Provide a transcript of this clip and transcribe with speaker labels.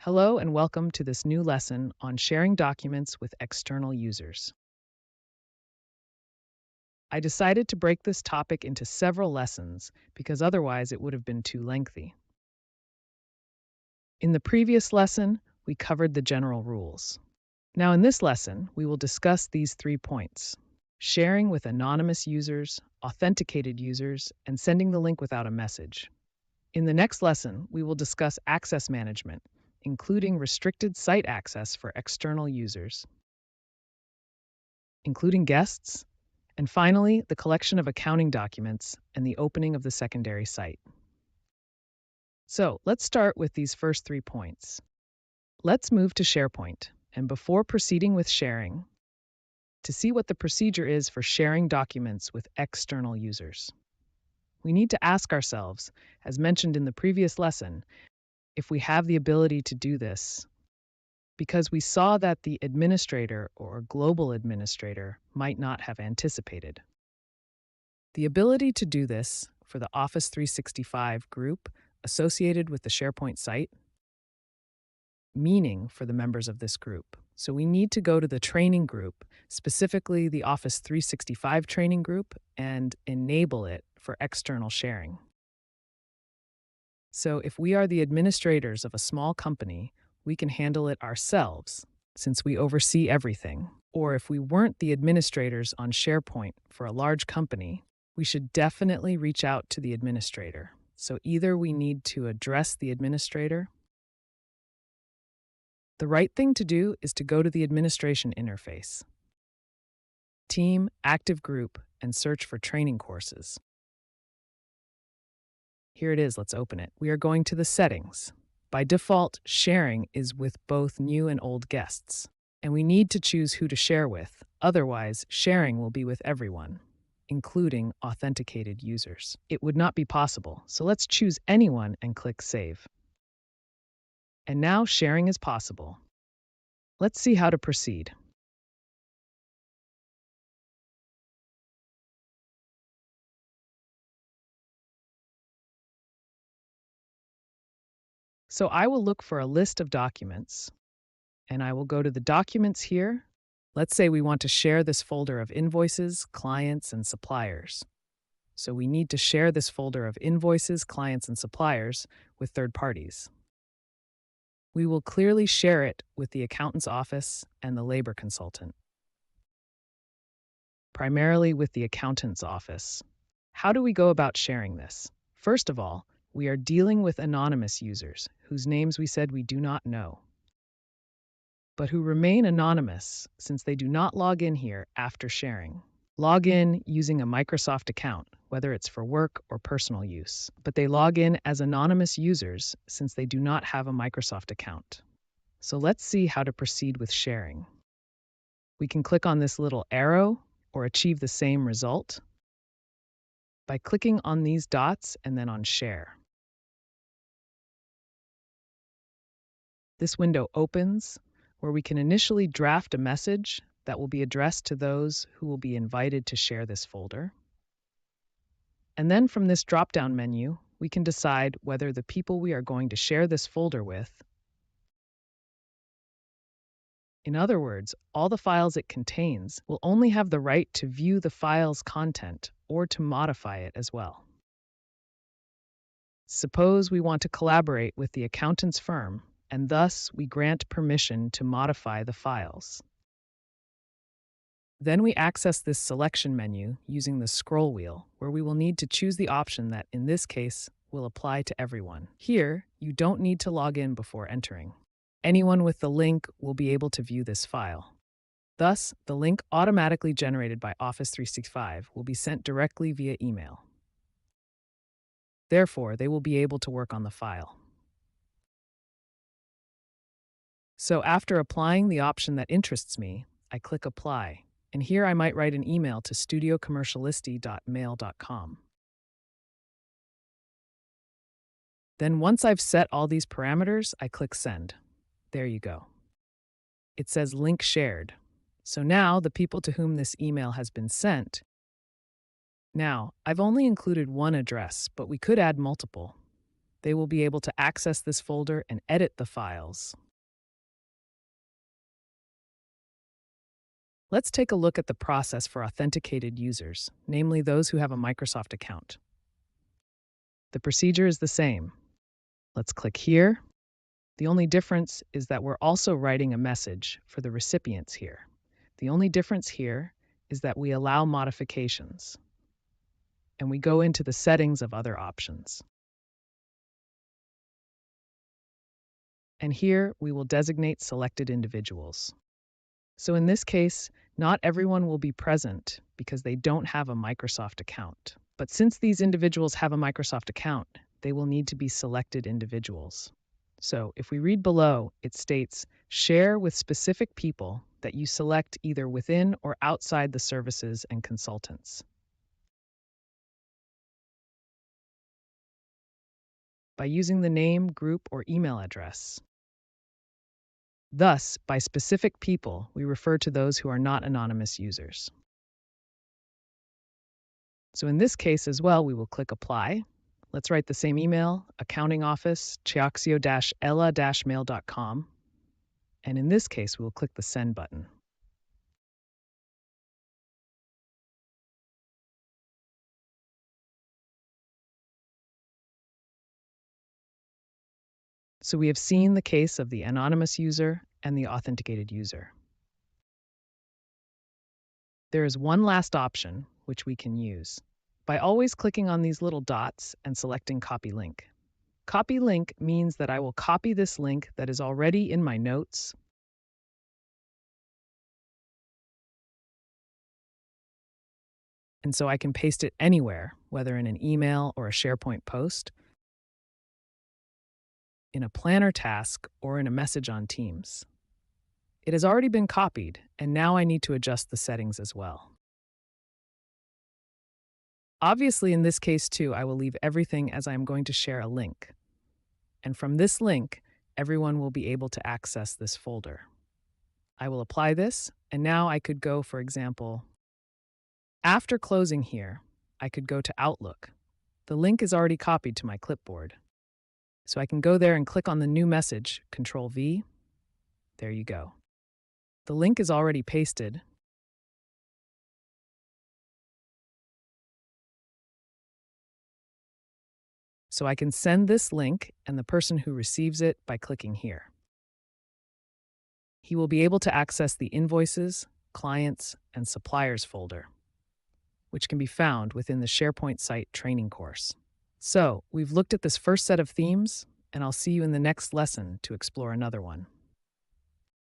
Speaker 1: Hello and welcome to this new lesson on sharing documents with external users. I decided to break this topic into several lessons because otherwise it would have been too lengthy. In the previous lesson, we covered the general rules. Now in this lesson, we will discuss these 3 points: sharing with anonymous users, authenticated users, and sending the link without a message. In the next lesson, we will discuss access management, including restricted site access for external users, including guests, and finally, the collection of accounting documents and the opening of the secondary site. So let's start with these first 3 points. Let's move to SharePoint, and before proceeding with sharing, to see what the procedure is for sharing documents with external users, we need to ask ourselves, as mentioned in the previous lesson, if we have the ability to do this, because we saw that the administrator or global administrator might not have anticipated. The ability to do this for the Office 365 group associated with the SharePoint site, meaning for the members of this group. So we need to go to the training group, specifically the Office 365 training group, and enable it for external sharing. So if we are the administrators of a small company, we can handle it ourselves, since we oversee everything. Or if we weren't the administrators on SharePoint for a large company, we should definitely reach out to the administrator. So either we need to address the administrator. The right thing to do is to go to the administration interface, Team, Active Group, and search for training courses. Here it is, let's open it. We are going to the settings. By default, sharing is with both new and old guests, and we need to choose who to share with. Otherwise, sharing will be with everyone, including authenticated users. It would not be possible, so let's choose anyone and click Save. And now sharing is possible. Let's see how to proceed. So I will look for a list of documents, and I will go to the documents here. Let's say we want to share this folder of invoices, clients, and suppliers. So we need to share this folder of invoices, clients, and suppliers with third parties. We will clearly share it with the accountant's office and the labor consultant, primarily with the accountant's office. How do we go about sharing this? First of all, we are dealing with anonymous users whose names we said we do not know, but who remain anonymous since they do not log in here after sharing. Log in using a Microsoft account, whether it's for work or personal use, but they log in as anonymous users since they do not have a Microsoft account. So let's see how to proceed with sharing. We can click on this little arrow or achieve the same result by clicking on these dots and then on Share. This window opens where we can initially draft a message that will be addressed to those who will be invited to share this folder. And then from this drop-down menu, we can decide whether the people we are going to share this folder with, in other words, all the files it contains, will only have the right to view the file's content or to modify it as well. Suppose we want to collaborate with the accountant's firm, and thus we grant permission to modify the files. Then we access this selection menu using the scroll wheel, where we will need to choose the option that, in this case, will apply to everyone. Here, you don't need to log in before entering. Anyone with the link will be able to view this file. Thus, the link automatically generated by Office 365 will be sent directly via email. Therefore, they will be able to work on the file. So after applying the option that interests me, I click Apply, and here I might write an email to studiocommercialisti.mail.com. Then once I've set all these parameters, I click Send. There you go. It says Link Shared. So now the people to whom this email has been sent. Now, I've only included one address, but we could add multiple. They will be able to access this folder and edit the files. Let's take a look at the process for authenticated users, namely those who have a Microsoft account. The procedure is the same. Let's click here. The only difference is that we're also writing a message for the recipients here. The only difference here is that we allow modifications, and we go into the settings of other options. And here we will designate selected individuals. So in this case, not everyone will be present because they don't have a Microsoft account. But since these individuals have a Microsoft account, they will need to be selected individuals. So if we read below, it states, share with specific people that you select either within or outside the services and consultants. By using the name, group, or email address. Thus, by specific people, we refer to those who are not anonymous users. So in this case as well, we will click Apply. Let's write the same email, accountingoffice, chiaxio-ella-mail.com. And in this case, we will click the Send button. So we have seen the case of the anonymous user and the authenticated user. There is one last option which we can use by always clicking on these little dots and selecting Copy Link. Copy Link means that I will copy this link that is already in my notes and so I can paste it anywhere, whether in an email or a SharePoint post, in a planner task, or in a message on Teams. It has already been copied, and now I need to adjust the settings as well. Obviously, in this case too, I will leave everything as I am going to share a link. And from this link, everyone will be able to access this folder. I will apply this, and now I could go, for example, after closing here, I could go to Outlook. The link is already copied to my clipboard. So I can go there and click on the new message, Control V. There you go. The link is already pasted. So I can send this link and the person who receives it by clicking here. He will be able to access the Invoices, Clients, and Suppliers folder, which can be found within the SharePoint site training course. So we've looked at this first set of themes, and I'll see you in the next lesson to explore another one.